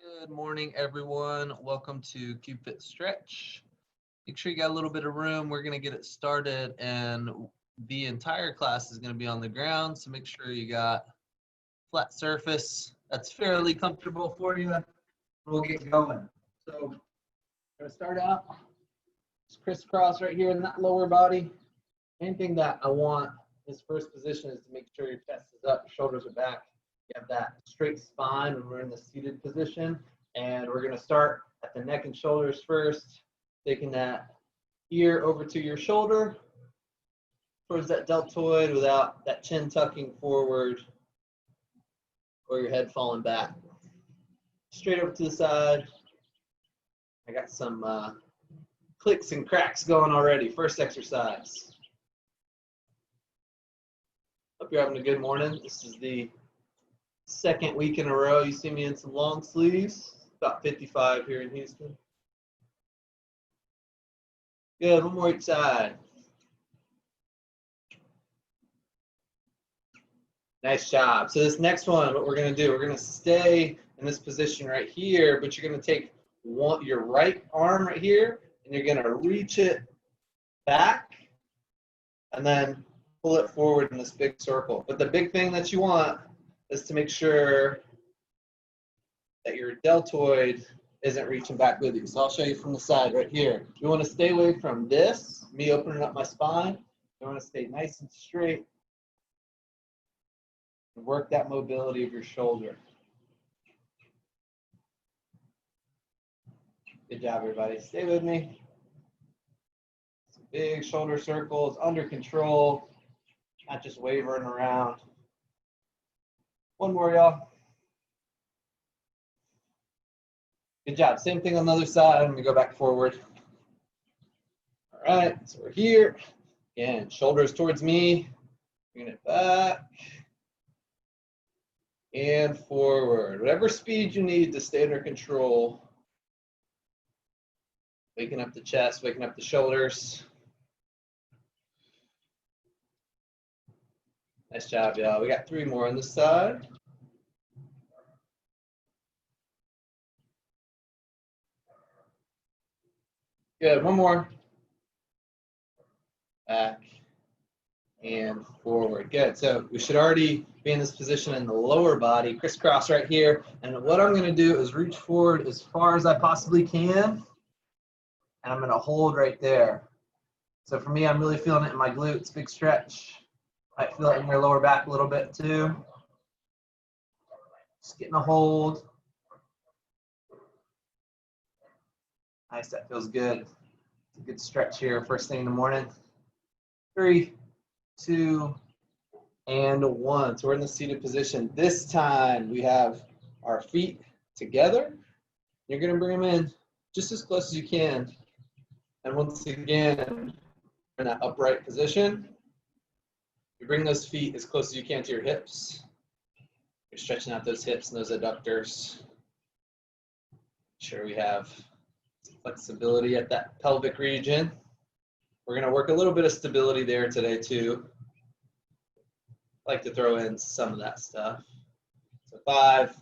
Good morning, everyone. Welcome to CubeFit Stretch. Make sure you got a little bit of room. We're going to get it started, and the entire class is going to be on the ground, so make sure you got flat surface that's fairly comfortable for you. We'll get going. So we're going to start out just crisscross right here in that lower body. Main thing that I want this first position is to make sure your chest is up, your shoulders are back. You have that straight spine when we're in the seated position. And we're going to start at the neck and shoulders first, taking that ear over to your shoulder, towards that deltoid without that chin tucking forward or your head falling back. Straight over to the side. I got some clicks and cracks going already. First exercise. Hope you're having a good morning. This is the second week in a row you see me in some long sleeves. About 55 here in Houston. Good, one more each side. Nice job. So this next one, what we're gonna do, we're gonna stay in this position right here, but you're gonna take your right arm right here, and you're gonna reach it back, and then pull it forward in this big circle. But the big thing that you want is to make sure that your deltoid isn't reaching back with you. So I'll show you from the side right here. You want to stay away from this, me opening up my spine. You want to stay nice and straight and work that mobility of your shoulder. Good job, everybody. Stay with me. Some big shoulder circles, under control, not just wavering around. One more, y'all. Good job. Same thing on the other side. I'm going to go back forward. All right. So we're here. Again, shoulders towards me. Bring it back. And forward. Whatever speed you need to stay under control. Waking up the chest, waking up the shoulders. Nice job, y'all. We got 3 more on this side. Good, one more. Back and forward. Good, so we should already be in this position in the lower body, crisscross right here. And what I'm gonna do is reach forward as far as I possibly can. And I'm gonna hold right there. So for me, I'm really feeling it in my glutes, big stretch. Might feel it in your lower back a little bit too. Just getting a hold. Nice, that feels good. It's a good stretch here first thing in the morning. 3, 2, and 1. So we're in the seated position. This time we have our feet together. You're gonna bring them in just as close as you can. And once again, in that upright position, you bring those feet as close as you can to your hips. You're stretching out those hips and those adductors. Make sure we have flexibility at that pelvic region. We're going to work a little bit of stability there today too. I like to throw in some of that stuff. So 5,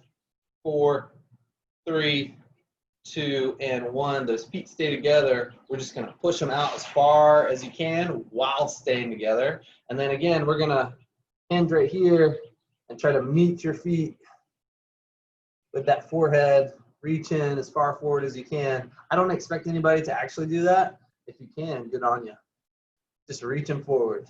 4, 3, 2, and 1. Those feet stay together. We're just going to push them out as far as you can while staying together. And then again, we're going to hinge right here and try to meet your feet with that forehead. Reach in as far forward as you can. I don't expect anybody to actually do that. If you can, good on you. Just reaching forward.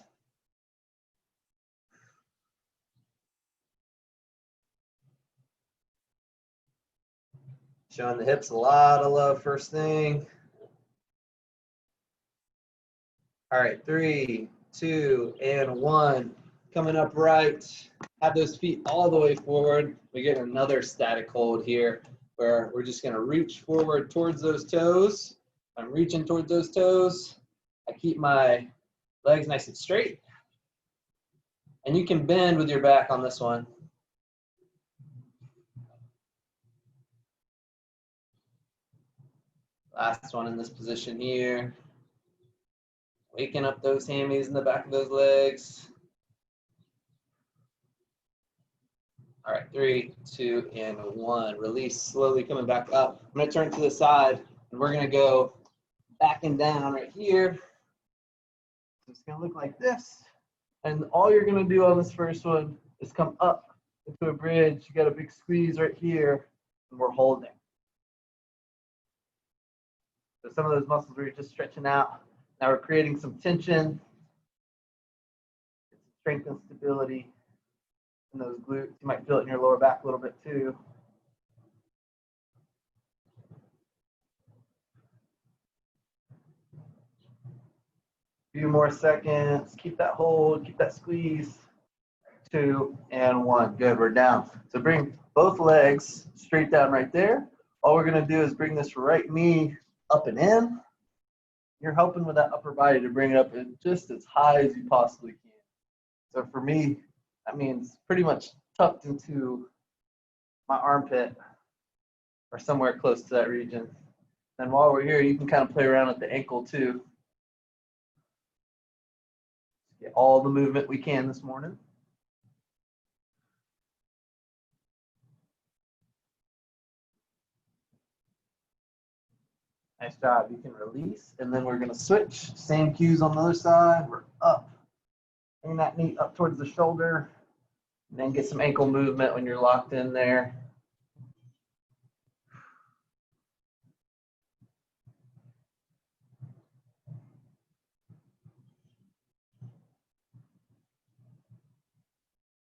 Showing the hips a lot of love first thing. All right, 3, 2, and 1. Coming up right. Have those feet all the way forward. We get another static hold here where we're just gonna reach forward towards those toes. I'm reaching towards those toes. I keep my legs nice and straight. And you can bend with your back on this one. Last one in this position here. Waking up those hammies in the back of those legs. All right, 3, 2, and 1. Release, slowly coming back up. I'm gonna turn to the side, and we're gonna go back and down right here. It's gonna look like this. And all you're gonna do on this first one is come up into a bridge. You got a big squeeze right here, and we're holding. So some of those muscles were just stretching out. Now we're creating some tension, strength and stability in those glutes. You might feel it in your lower back a little bit too. Few more seconds. Keep that hold, keep that squeeze. 2 and 1. Good, we're down. So bring both legs straight down right there. All we're gonna do is bring this right knee up and in. You're helping with that upper body to bring it up just as high as you possibly can. So for me, that means pretty much tucked into my armpit or somewhere close to that region. And while we're here, you can kind of play around with the ankle too. Get all the movement we can this morning. Nice job. You can release, and then we're going to switch. Same cues on the other side. We're up. Bring that knee up towards the shoulder, and then get some ankle movement when you're locked in there.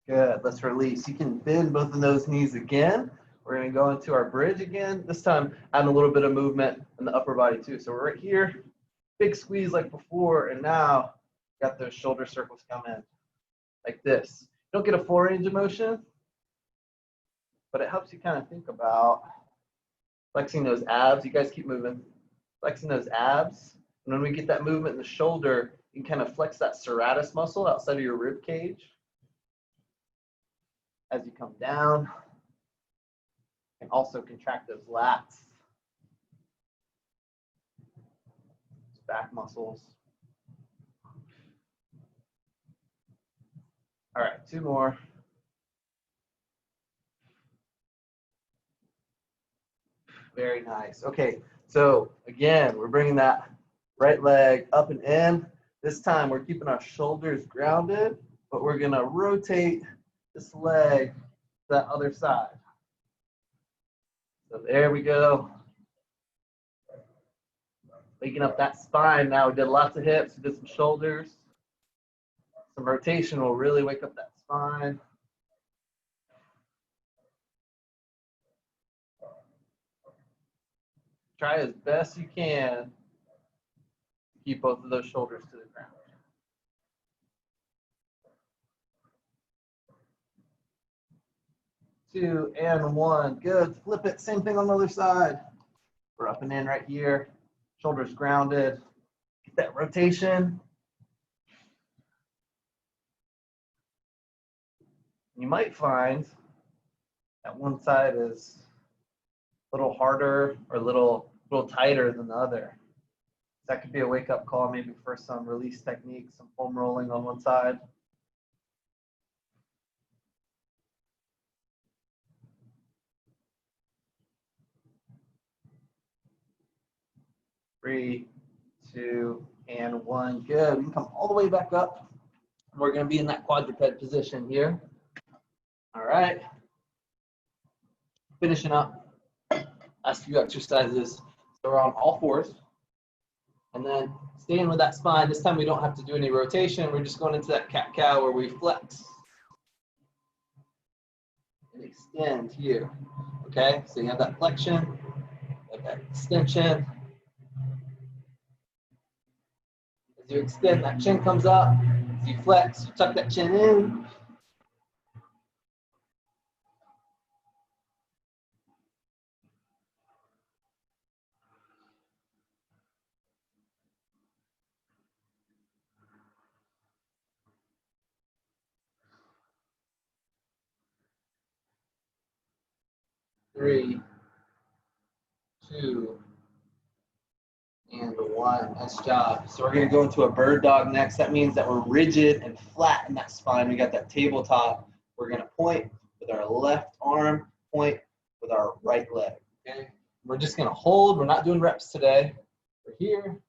Good. Let's release. You can bend both of those knees again. We're going to go into our bridge again. This time, adding a little bit of movement in the upper body too. So we're right here, big squeeze like before, and now got those shoulder circles come in like this. You don't get a full range of motion, but it helps you kind of think about flexing those abs. You guys keep moving. Flexing those abs. And when we get that movement in the shoulder, you can kind of flex that serratus muscle outside of your rib cage. As you come down, and also contract those lats, back muscles. All right, 2 more. Very nice. Okay, so again, we're bringing that right leg up and in. This time we're keeping our shoulders grounded, but we're gonna rotate this leg to that other side. So there we go. Waking up that spine. Now we did lots of hips, we did some shoulders. Some rotation will really wake up that spine. Try as best you can to keep both of those shoulders to the ground. Two and 1. Good. Flip it. Same thing on the other side. We're up and in right here. Shoulders grounded. Get that rotation. You might find that one side is a little harder or a little tighter than the other. That could be a wake-up call maybe for some release techniques, some foam rolling on one side. Three, 2, and 1. Good. We can come all the way back up. We're going to be in that quadruped position here. All right. Finishing up. Last few exercises. So we're on all fours. And then staying with that spine. This time we don't have to do any rotation. We're just going into that cat-cow where we flex and extend here. Okay? So you have that flexion, that extension. As you extend, that chin comes up. As you flex, you tuck that chin in. Three, 2, and 1. Nice job. So we're going to go into a bird dog next. That means that we're rigid and flat in that spine. We got that tabletop. We're going to point with our left arm, point with our right leg. Okay? We're just gonna hold. We're not doing reps today. We're here, and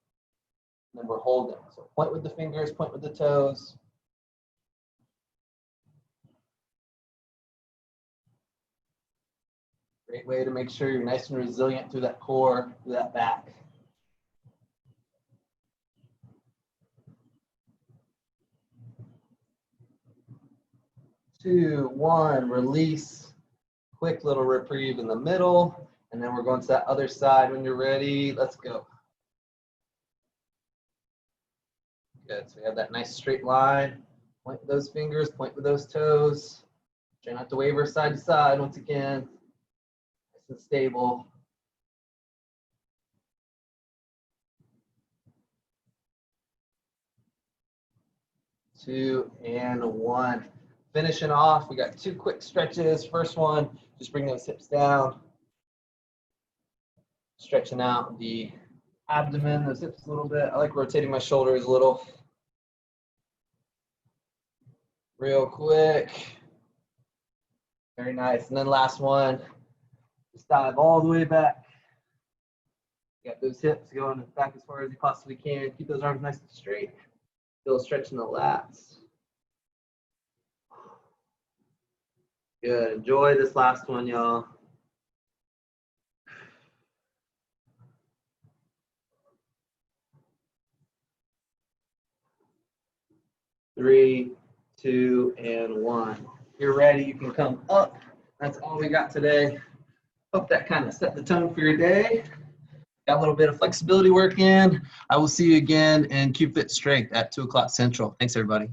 then we're holding. So point with the fingers, point with the toes. Great way to make sure you're nice and resilient through that core, through that back. 2, 1, release. Quick little reprieve in the middle, and then we're going to that other side when you're ready. Let's go. Good, so we have that nice straight line. Point with those fingers, point with those toes. Try not to waver side to side once again. Nice and stable. 2 and 1. Finishing off, we got 2 quick stretches. First one, just bring those hips down. Stretching out the abdomen, those hips a little bit. I like rotating my shoulders a little. Real quick. Very nice. And then last one, just dive all the way back. Got those hips going back as far as you possibly can. Keep those arms nice and straight. Still stretching the lats. Good. Enjoy this last one, y'all. Three, 2, and 1. You're ready. You can come up. That's all we got today. Hope that kind of set the tone for your day. Got a little bit of flexibility work in. I will see you again in CubeFit Strength at 2 o'clock Central. Thanks, everybody.